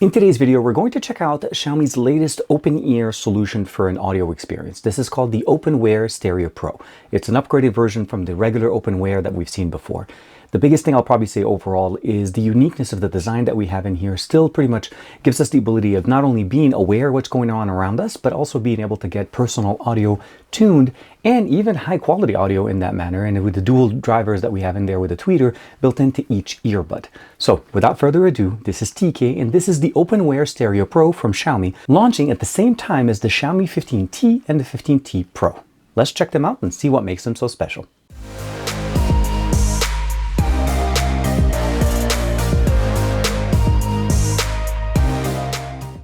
In today's video, we're going to check out Xiaomi's latest OpenEar solution for an audio experience. This is called the OpenWear Stereo Pro. It's an upgraded version from the regular OpenWear that we've seen before. The biggest thing I'll probably say overall is the uniqueness of the design that we have in here still pretty much gives us the ability of not only being aware of what's going on around us, but also being able to get personal audio tuned and even high quality audio in that manner, and with the dual drivers that we have in there with a tweeter built into each earbud. So without further ado, this is TK and this is the OpenWear Stereo Pro from Xiaomi, launching at the same time as the Xiaomi 15T and the 15T Pro. Let's check them out and see what makes them so special.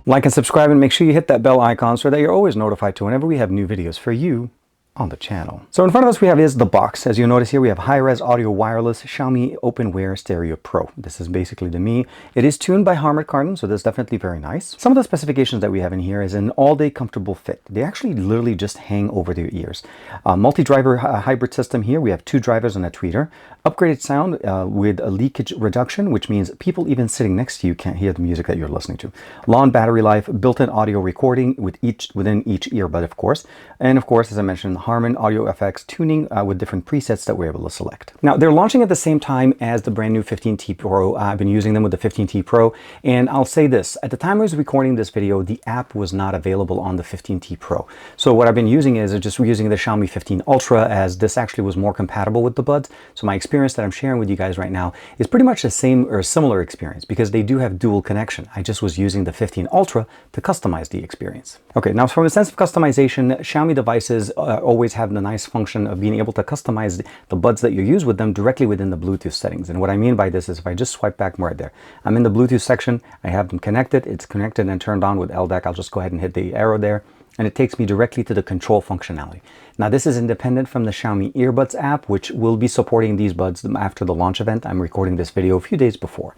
Like and subscribe, and make sure you hit that bell icon so that you're always notified to whenever we have new videos for you on the channel. So in front of us we have is the box. As you notice here, we have high-res audio wireless Xiaomi OpenWear Stereo Pro. This is basically the Me. It is tuned by Harman Kardon, so that's definitely very nice. Some of the specifications that we have in here is an all-day comfortable fit. They actually literally just hang over their ears. Multi-driver hybrid system here. We have 2 drivers and a tweeter. Upgraded sound with a leakage reduction, which means people even sitting next to you can't hear the music that you're listening to. Long battery life, built-in audio recording within each earbud, of course. And of course, as I mentioned, Harman Audio FX tuning with different presets that we're able to select. Now, they're launching at the same time as the brand new 15T Pro. I've been using them with the 15T Pro, and I'll say this, at the time I was recording this video, the app was not available on the 15T Pro. So what I've been using is just using the Xiaomi 15 Ultra, as this actually was more compatible with the buds. So my experience that I'm sharing with you guys right now is pretty much the same or similar experience, because they do have dual connection. I just was using the 15 Ultra to customize the experience. Okay, now from a sense of customization, Xiaomi devices always have the nice function of being able to customize the buds that you use with them directly within the Bluetooth settings. And what I mean by this is if I just swipe back right there, I'm in the Bluetooth section, I have them connected, it's connected and turned on with LDAC. I'll just go ahead and hit the arrow there, and it takes me directly to the control functionality. Now this is independent from the Xiaomi Earbuds app, which will be supporting these buds after the launch event. I'm recording this video a few days before.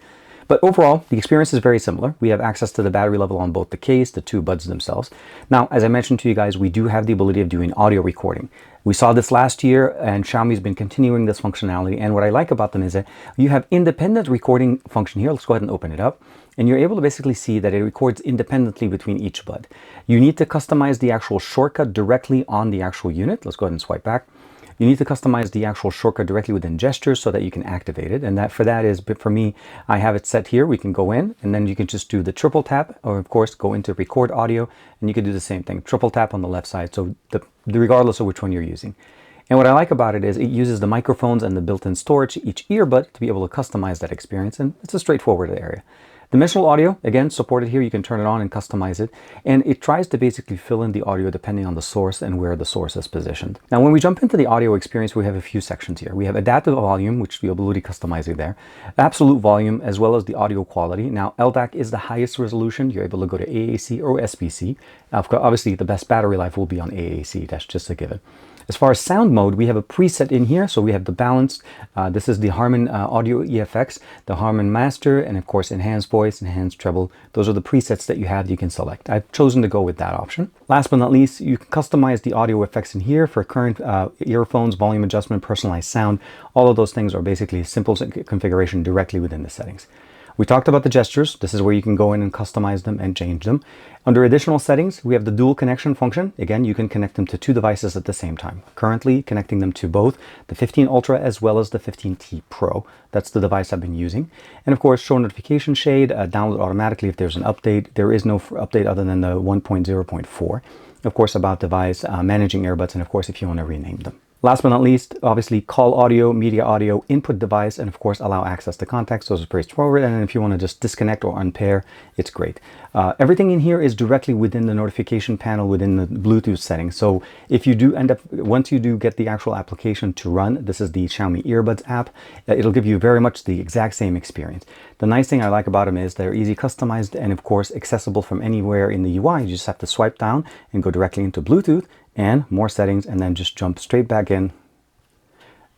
But overall, the experience is very similar. We have access to the battery level on both the case, the 2 buds themselves. Now, as I mentioned to you guys, we do have the ability of doing audio recording. We saw this last year, and Xiaomi's been continuing this functionality. And what I like about them is that you have independent recording function here. Let's go ahead and open it up. And you're able to basically see that it records independently between each bud. You need to customize the actual shortcut directly on the actual unit. Let's go ahead and swipe back. You need to customize the actual shortcut directly within gestures so that you can activate it. And for me, I have it set here. We can go in and then you can just do the triple tap, or of course go into record audio, and you can do the same thing. Triple tap on the left side, so regardless of which one you're using. And what I like about it is it uses the microphones and the built-in storage to each earbud to be able to customize that experience, and it's a straightforward area. Dimensional audio, again, supported here. You can turn it on and customize it. And it tries to basically fill in the audio depending on the source and where the source is positioned. Now, when we jump into the audio experience, we have a few sections here. We have adaptive volume, which you'll be able to customize it there. Absolute volume, as well as the audio quality. Now, LDAC is the highest resolution. You're able to go to AAC or SBC. Obviously, the best battery life will be on AAC. That's just a given. As far as sound mode, we have a preset in here. So we have the balanced, this is the Harman Audio EFX, the Harman Master, and of course enhanced voice, enhanced treble. Those are the presets that you have, you can select. I've chosen to go with that option. Last but not least, you can customize the audio effects in here for current earphones, volume adjustment, personalized sound. All of those things are basically simple configuration directly within the settings. We talked about the gestures. This is where you can go in and customize them and change them. Under additional settings, we have the dual connection function. Again, you can connect them to 2 devices at the same time. Currently connecting them to both the 15 Ultra as well as the 15T Pro. That's the device I've been using. And of course, show notification shade, download automatically if there's an update. There is no update other than the 1.0.4. Of course, about device, managing earbuds, and of course, if you want to rename them. Last but not least, obviously call audio, media audio, input device, and of course allow access to contacts. Those are pretty straightforward. And if you want to just disconnect or unpair, it's great. Everything in here is directly within the notification panel within the Bluetooth settings. So if you do end up, once you do get the actual application to run, this is the Xiaomi Earbuds app, it'll give you very much the exact same experience. The nice thing I like about them is they're easy customized and of course accessible from anywhere in the UI. You just have to swipe down and go directly into Bluetooth and more settings, and then just jump straight back in,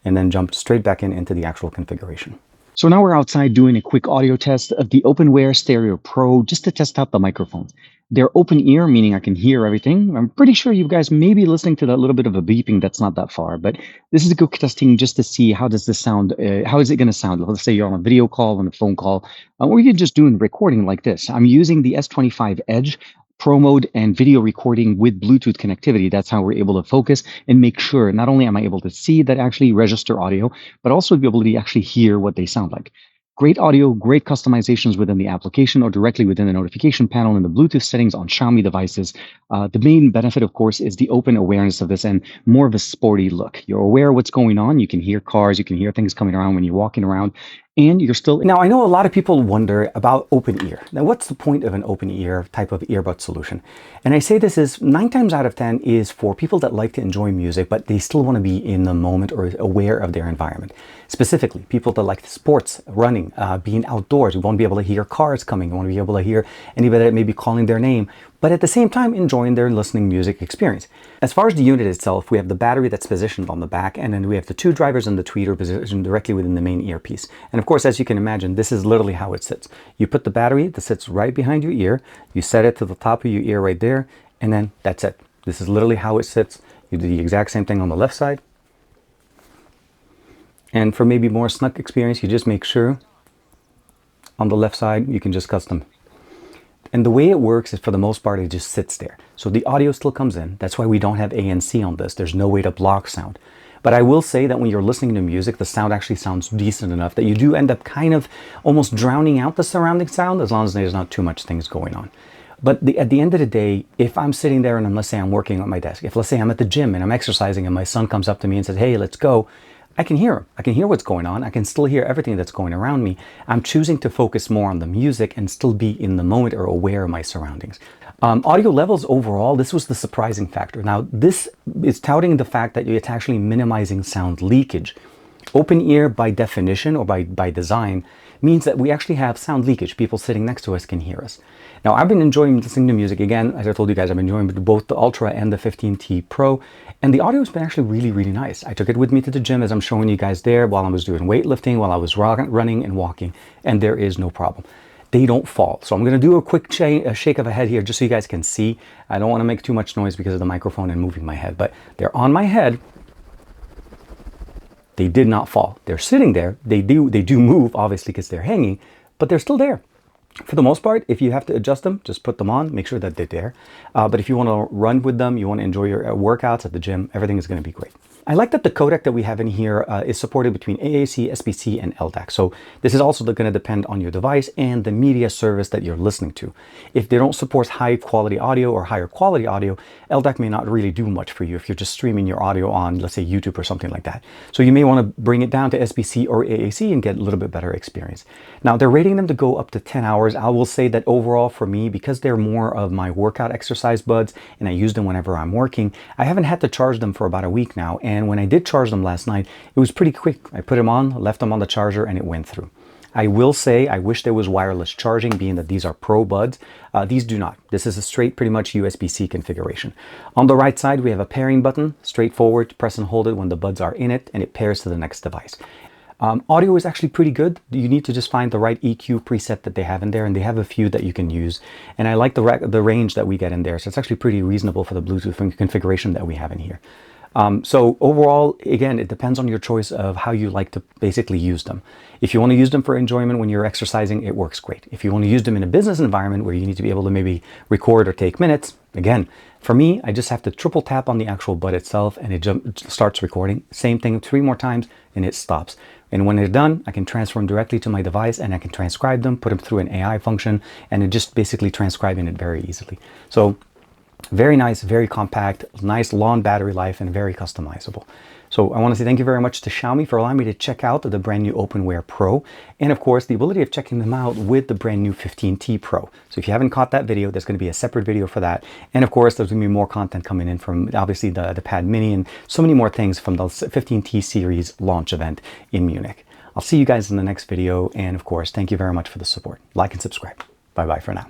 and then jump straight back into the actual configuration. So now we're outside doing a quick audio test of the OpenWear Stereo Pro just to test out the microphones. They're open ear, meaning I can hear everything. I'm pretty sure you guys may be listening to that little bit of a beeping that's not that far, but this is a good testing just to see how does this sound, how is it going to sound? Let's say you're on a video call, on a phone call, or you're just doing recording like this. I'm using the S25 Edge Pro mode and video recording with Bluetooth connectivity. That's how we're able to focus and make sure not only am I able to see that actually register audio, but also be able to actually hear what they sound like. Great audio, great customizations within the application or directly within the notification panel in the Bluetooth settings on Xiaomi devices. The main benefit, of course, is the open awareness of this and more of a sporty look. You're aware of what's going on. You can hear cars, you can hear things coming around when you're walking around, and you're still... Now, I know a lot of people wonder about open ear. Now, what's the point of an open ear type of earbud solution? And I say this is 9 times out of 10 is for people that like to enjoy music, but they still want to be in the moment or aware of their environment. Specifically, people that like sports, running, being outdoors. You want to be able to hear cars coming. You want to be able to hear anybody that may be calling their name, but at the same time enjoying their listening music experience. As far as the unit itself, we have the battery that's positioned on the back, and then we have the 2 drivers and the tweeter positioned directly within the main earpiece. And of course, as you can imagine, this is literally how it sits. You put the battery that sits right behind your ear, you set it to the top of your ear right there, and then that's it. This is literally how it sits. You do the exact same thing on the left side. And for maybe more snug experience, you just make sure on the left side, you can just custom. And the way it works is for the most part, it just sits there. So the audio still comes in. That's why we don't have ANC on this. There's no way to block sound. But I will say that when you're listening to music, the sound actually sounds decent enough that you do end up kind of almost drowning out the surrounding sound as long as there's not too much things going on. But at the end of the day, if I'm sitting there and let's say I'm working at my desk, if let's say I'm at the gym and I'm exercising and my son comes up to me and says, hey, let's go, I can hear him. I can hear what's going on. I can still hear everything that's going around me. I'm choosing to focus more on the music and still be in the moment or aware of my surroundings. Audio levels overall, this was the surprising factor. Now, this is touting the fact that it's actually minimizing sound leakage. Open ear by definition or by design means that we actually have sound leakage. People sitting next to us can hear us. Now, I've been enjoying listening to music. Again, as I told you guys, I've been enjoying both the Ultra and the 15T Pro, and the audio has been actually really, really nice. I took it with me to the gym as I'm showing you guys there while I was doing weightlifting, while I was running and walking, and there is no problem. They don't fall. So I'm going to do a quick shake of a head here just so you guys can see. I don't want to make too much noise because of the microphone and moving my head, but they're on my head. They did not fall. They're sitting there. They do move, obviously, because they're hanging, but they're still there. For the most part, if you have to adjust them, just put them on, make sure that they're there. But if you want to run with them, you want to enjoy your workouts at the gym, everything is going to be great. I like that the codec that we have in here is supported between AAC, SBC, and LDAC. So this is also going to depend on your device and the media service that you're listening to. If they don't support high quality audio or higher quality audio, LDAC may not really do much for you if you're just streaming your audio on, let's say, YouTube or something like that. So you may want to bring it down to SBC or AAC and get a little bit better experience. Now, they're rating them to go up to 10 hours. I will say that overall for me, because they're more of my workout exercise buds and I use them whenever I'm working, I haven't had to charge them for about a week now. And when I did charge them last night, it was pretty quick. I put them on, left them on the charger, and it went through. I will say I wish there was wireless charging, being that these are Pro buds. These do not. This is a straight, pretty much USB-C configuration. On the right side, we have a pairing button, straightforward. Press and hold it when the buds are in it, and it pairs to the next device. Audio is actually pretty good. You need to just find the right EQ preset that they have in there, and they have a few that you can use. And I like the range that we get in there, so it's actually pretty reasonable for the Bluetooth configuration that we have in here. So overall, again, it depends on your choice of how you like to basically use them. If you want to use them for enjoyment when you're exercising, it works great. If you want to use them in a business environment where you need to be able to maybe record or take minutes, again, for me, I just have to triple tap on the actual bud itself and it starts recording. Same thing 3 more times and it stops. And when they're done, I can transfer them directly to my device and I can transcribe them, put them through an AI function, and it just basically transcribing it very easily. So very nice, very compact, nice long battery life, and very customizable. So I want to say thank you very much to Xiaomi for allowing me to check out the brand new OpenWear Pro, and of course the ability of checking them out with the brand new 15T Pro. So if you haven't caught that video, there's going to be a separate video for that. And of course, there's going to be more content coming in from obviously the Pad Mini and so many more things from the 15T series launch event in Munich. I'll see you guys in the next video. And of course, thank you very much for the support. Like and subscribe. Bye-bye for now.